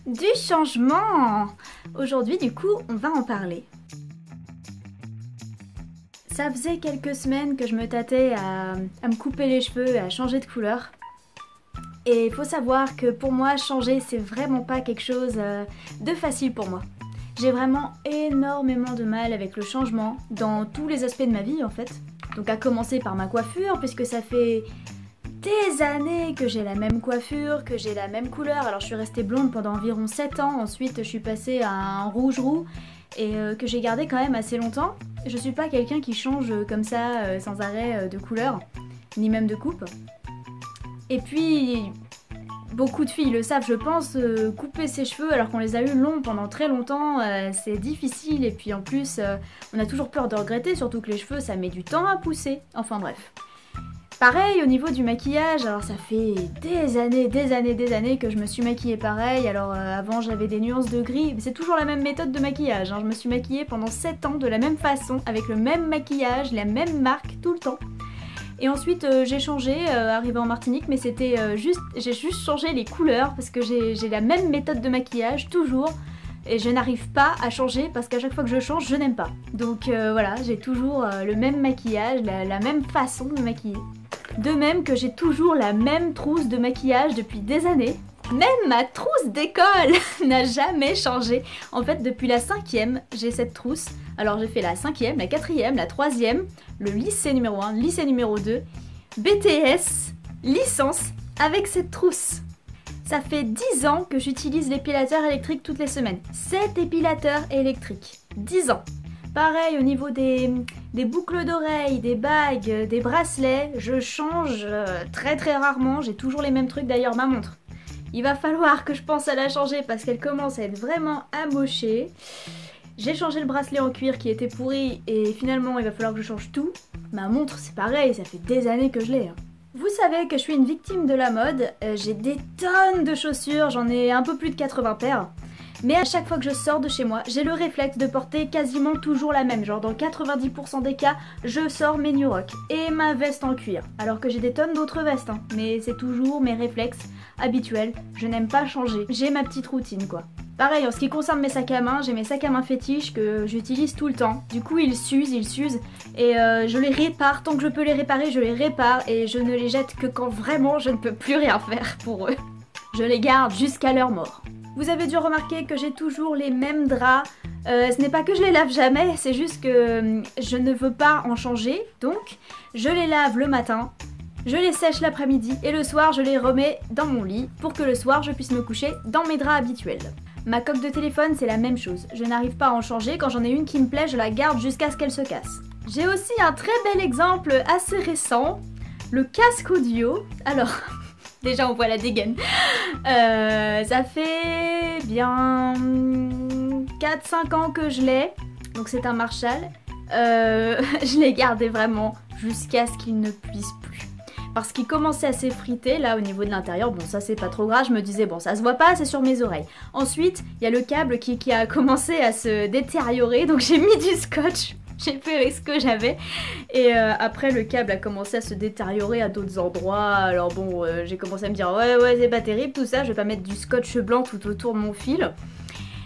Du changement. Aujourd'hui, du coup, on va en parler. Ça faisait quelques semaines que je me tâtais à me couper les cheveux et à changer de couleur. Et il faut savoir que pour moi, changer, c'est vraiment pas quelque chose de facile pour moi. J'ai vraiment énormément de mal avec le changement dans tous les aspects de ma vie en fait. Donc à commencer par ma coiffure, puisque ça fait des années que j'ai la même coiffure, que j'ai la même couleur. Alors je suis restée blonde pendant environ 7 ans, ensuite je suis passée à un rouge roux et que j'ai gardé quand même assez longtemps. Je suis pas quelqu'un qui change comme ça sans arrêt de couleur, ni même de coupe. Et puis, beaucoup de filles le savent je pense, couper ses cheveux alors qu'on les a eu longs pendant très longtemps, c'est difficile et puis en plus on a toujours peur de regretter, surtout que les cheveux ça met du temps à pousser, enfin bref. Pareil au niveau du maquillage, alors ça fait des années que je me suis maquillée pareil, alors avant j'avais des nuances de gris, mais c'est toujours la même méthode de maquillage, hein. Je me suis maquillée pendant 7 ans de la même façon, avec le même maquillage, la même marque tout le temps. Et ensuite j'ai changé, arrivé en Martinique, mais c'était j'ai juste changé les couleurs parce que j'ai la même méthode de maquillage toujours. Et je n'arrive pas à changer parce qu'à chaque fois que je change, je n'aime pas. Donc voilà, j'ai toujours le même maquillage, la même façon de me maquiller. De même que j'ai toujours la même trousse de maquillage depuis des années. Même ma trousse d'école n'a jamais changé. En fait, depuis la 5e, j'ai cette trousse. Alors j'ai fait la 5e, la 4e, la 3e, le lycée numéro 1, lycée numéro 2, BTS, licence avec cette trousse. Ça fait 10 ans que j'utilise l'épilateur électrique toutes les semaines. 7 épilateurs électriques. 10 ans. Pareil au niveau des boucles d'oreilles, des bagues, des bracelets, je change très rarement, j'ai toujours les mêmes trucs, d'ailleurs ma montre. Il va falloir que je pense à la changer parce qu'elle commence à être vraiment amochée. J'ai changé le bracelet en cuir qui était pourri et finalement il va falloir que je change tout. Ma montre c'est pareil, ça fait des années que je l'ai. Vous savez que je suis une victime de la mode, j'ai des tonnes de chaussures, j'en ai un peu plus de 80 paires. Mais à chaque fois que je sors de chez moi, j'ai le réflexe de porter quasiment toujours la même. Genre dans 90% des cas, je sors mes New Rock et ma veste en cuir. Alors que j'ai des tonnes d'autres vestes, hein. Mais c'est toujours mes réflexes habituels. Je n'aime pas changer. J'ai ma petite routine quoi. Pareil, en ce qui concerne mes sacs à main, j'ai mes sacs à main fétiches que j'utilise tout le temps. Du coup, ils s'usent et je les répare. Tant que je peux les réparer, je les répare et je ne les jette que quand vraiment je ne peux plus rien faire pour eux. Je les garde jusqu'à leur mort. Vous avez dû remarquer que j'ai toujours les mêmes draps. Ce n'est pas que je les lave jamais, c'est juste que je ne veux pas en changer. Donc, je les lave le matin, je les sèche l'après-midi et le soir, je les remets dans mon lit pour que le soir, je puisse me coucher dans mes draps habituels. Ma coque de téléphone, c'est la même chose. Je n'arrive pas à en changer. Quand j'en ai une qui me plaît, je la garde jusqu'à ce qu'elle se casse. J'ai aussi un très bel exemple assez récent, le casque audio. Alors... Déjà on voit la dégaine. Ça fait bien 4-5 ans que je l'ai. Donc c'est un Marshall. Je l'ai gardé vraiment jusqu'à ce qu'il ne puisse plus. Parce qu'il commençait à s'effriter là au niveau de l'intérieur. Bon ça c'est pas trop grave, je me disais bon ça se voit pas, c'est sur mes oreilles. Ensuite il y a le câble qui a commencé à se détériorer. Donc j'ai mis du scotch. J'ai fait avec ce que j'avais et après le câble a commencé à se détériorer à d'autres endroits. Alors bon j'ai commencé à me dire ouais c'est pas terrible tout ça, je vais pas mettre du scotch blanc tout autour de mon fil.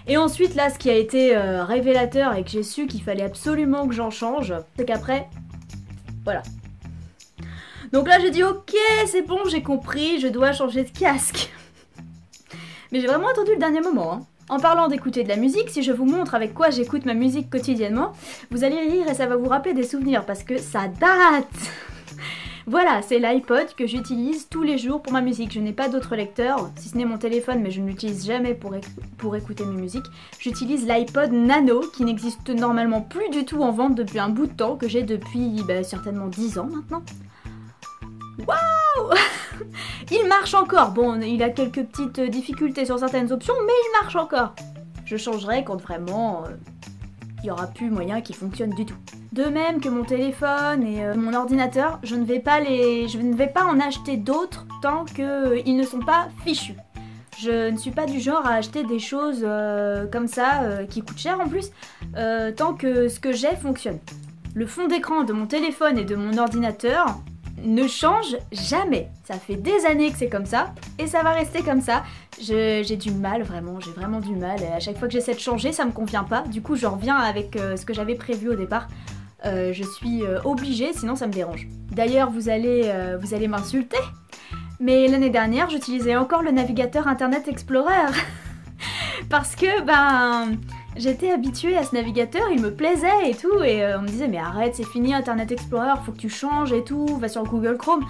Et ensuite là ce qui a été révélateur et que j'ai su qu'il fallait absolument que j'en change, c'est qu'après voilà. Donc là j'ai dit ok c'est bon j'ai compris, je dois changer de casque. Mais j'ai vraiment attendu le dernier moment hein. En parlant d'écouter de la musique, si je vous montre avec quoi j'écoute ma musique quotidiennement, vous allez rire et ça va vous rappeler des souvenirs parce que ça date. Voilà, c'est l'iPod que j'utilise tous les jours pour ma musique. Je n'ai pas d'autre lecteur, si ce n'est mon téléphone, mais je ne l'utilise jamais pour écouter mes musiques. J'utilise l'iPod Nano qui n'existe normalement plus du tout en vente depuis un bout de temps, que j'ai depuis certainement 10 ans maintenant. Waouh! Il marche encore, bon il a quelques petites difficultés sur certaines options mais il marche encore. Je changerai quand vraiment il n'y aura plus moyen qu'il fonctionne du tout. De même que mon téléphone et mon ordinateur, je ne vais pas en acheter d'autres tant qu'ils ne sont pas fichus. Je ne suis pas du genre à acheter des choses comme ça qui coûtent cher en plus tant que ce que j'ai fonctionne. Le fond d'écran de mon téléphone et de mon ordinateur ne change jamais. Ça fait des années que c'est comme ça et ça va rester comme ça. J'ai du mal vraiment, j'ai vraiment du mal. Et à chaque fois que j'essaie de changer, ça me convient pas. Du coup, je reviens avec ce que j'avais prévu au départ. Je suis obligée, sinon ça me dérange. D'ailleurs, vous allez m'insulter, mais l'année dernière, j'utilisais encore le navigateur Internet Explorer. Parce que, j'étais habituée à ce navigateur, il me plaisait et tout, et on me disait mais arrête, c'est fini Internet Explorer, faut que tu changes et tout, va sur Google Chrome.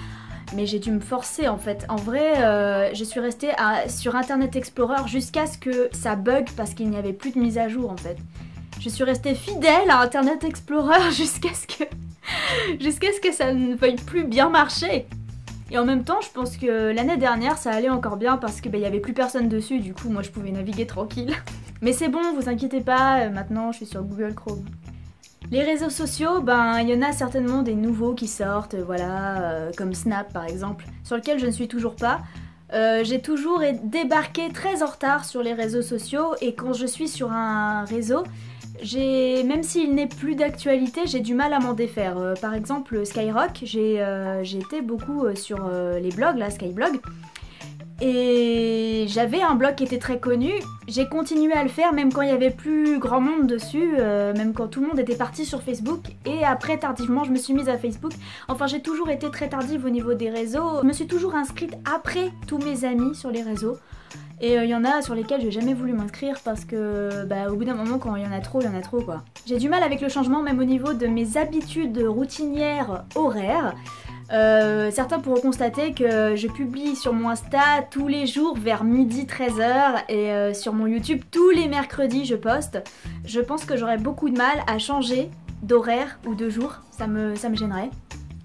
Mais j'ai dû me forcer en fait. En vrai, je suis restée sur Internet Explorer jusqu'à ce que ça bug parce qu'il n'y avait plus de mise à jour en fait. Je suis restée fidèle à Internet Explorer jusqu'à ce que ça ne veuille plus bien marcher. Et en même temps, je pense que l'année dernière, ça allait encore bien parce que y avait plus personne dessus, du coup, moi je pouvais naviguer tranquille. Mais c'est bon, vous inquiétez pas, maintenant je suis sur Google Chrome. Les réseaux sociaux, il y en a certainement des nouveaux qui sortent, voilà, comme Snap par exemple, sur lequel je ne suis toujours pas. J'ai toujours débarqué très en retard sur les réseaux sociaux et quand je suis sur un réseau, même s'il n'est plus d'actualité, j'ai du mal à m'en défaire. Par exemple, Skyrock, j'ai été beaucoup sur les blogs, là, Skyblog. Et j'avais un blog qui était très connu, j'ai continué à le faire même quand il y avait plus grand monde dessus, même quand tout le monde était parti sur Facebook, et après tardivement je me suis mise à Facebook. Enfin j'ai toujours été très tardive au niveau des réseaux, je me suis toujours inscrite après tous mes amis sur les réseaux, et il y en a sur lesquels j'ai jamais voulu m'inscrire parce que au bout d'un moment quand il y en a trop quoi. J'ai du mal avec le changement même au niveau de mes habitudes routinières horaires. Certains pourront constater que je publie sur mon Insta tous les jours vers midi 13h et sur mon YouTube tous les mercredis je poste. Je pense que j'aurais beaucoup de mal à changer d'horaire ou de jour, ça me gênerait.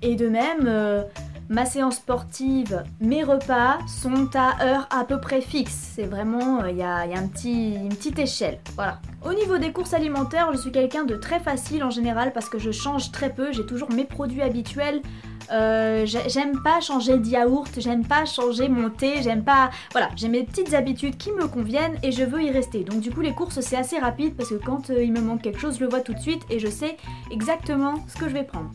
Et de même, ma séance sportive, mes repas sont à heure à peu près fixe. C'est vraiment, il y a une petite échelle, voilà. Au niveau des courses alimentaires, je suis quelqu'un de très facile en général parce que je change très peu, j'ai toujours mes produits habituels. J'aime pas changer de yaourt, j'aime pas changer mon thé, j'aime pas... Voilà, j'ai mes petites habitudes qui me conviennent et je veux y rester. Donc du coup les courses c'est assez rapide parce que quand il me manque quelque chose, je le vois tout de suite et je sais exactement ce que je vais prendre.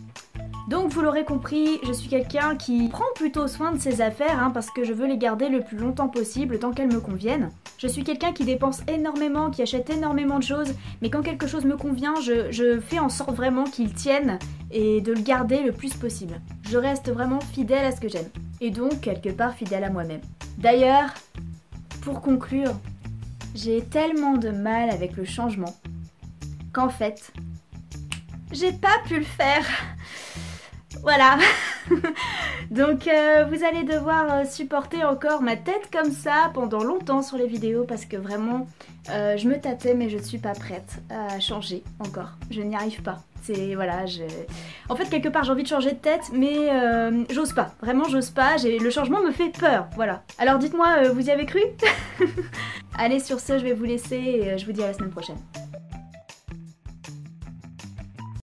Donc vous l'aurez compris, je suis quelqu'un qui prend plutôt soin de ses affaires parce que je veux les garder le plus longtemps possible tant qu'elles me conviennent. Je suis quelqu'un qui dépense énormément, qui achète énormément de choses, mais quand quelque chose me convient, je fais en sorte vraiment qu'il tienne et de le garder le plus possible. Je reste vraiment fidèle à ce que j'aime. Et donc quelque part fidèle à moi-même. D'ailleurs, pour conclure, j'ai tellement de mal avec le changement qu'en fait, j'ai pas pu le faire. Voilà. Donc vous allez devoir supporter encore ma tête comme ça pendant longtemps sur les vidéos parce que vraiment je me tâtais mais je ne suis pas prête à changer encore. Je n'y arrive pas. C'est voilà, en fait quelque part j'ai envie de changer de tête mais j'ose pas. Vraiment j'ose pas. Le changement me fait peur. Voilà. Alors dites-moi, vous y avez cru? Allez sur ce, je vais vous laisser et je vous dis à la semaine prochaine.